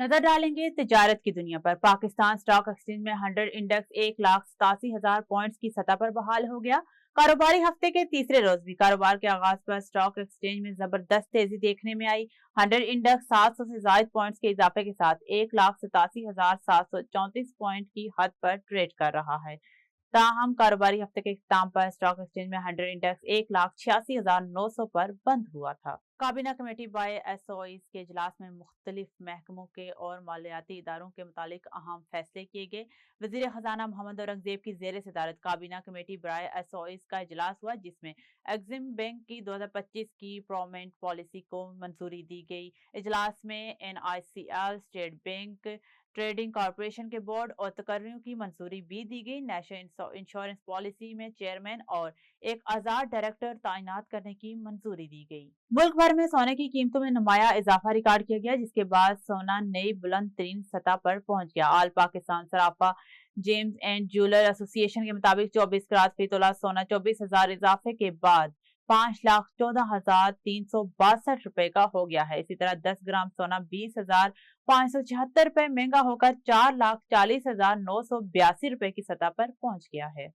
नजर डालेंगे तिजारत की दुनिया पर। पाकिस्तान स्टॉक एक्सचेंज में 100 इंडेक्स 1,87,000 पॉइंट्स की सतह पर बहाल हो गया। कारोबारी हफ्ते के तीसरे रोज भी कारोबार के आगाज पर स्टॉक एक्सचेंज में जबरदस्त तेजी देखने में आई। 100 इंडेक्स 700 से ज्यादा पॉइंट्स के इजाफे के साथ 1,87,734 पॉइंट की हद पर ट्रेड कर रहा है। ताहम कारोबारी हफ्ते के इख्तिताम पर स्टॉक एक्सचेंज में 100 इंडेक्स 1,86,900 पर बंद हुआ था। काबीना कमेटी बाय एसओईज के इजलास में मुख्तलिफ महकमों के और मालियाती इदारों के मुतालिक अहम फैसले किए गए। वजीर खजाना मोहम्मद औरंगजेब की जेर सदारत काबीना कमेटी बाय एसओईज का इजलास हुआ, जिसमें एग्जिम बैंक की 2025 की प्रोमेंट पॉलिसी को मंजूरी दी गई। इजलास में NICL, state bank, trading corporation के बोर्ड और तकर्रियों की मंजूरी भी दी गई। नेशनल इंश्योरेंस पॉलिसी में चेयरमैन और एक आजाद डायरेक्टर तैनात करने की मंजूरी दी गई। मुल्क भर में सोने की कीमतों में नुमाया इजाफा रिकॉर्ड किया गया, जिसके बाद सोना नई बुलंद तरीन सतह पर पहुंच गया। All Pakistan Sarafa James and jeweller association के मुताबिक 24 कैरेट फी तोला सोना 24,000 इजाफे के बाद 5,14,362 रुपए का हो गया है। इसी तरह 10 ग्राम सोना 20,576 रुपए महंगा होकर 4,40,982 रुपए की सतह पर पहुंच गया है।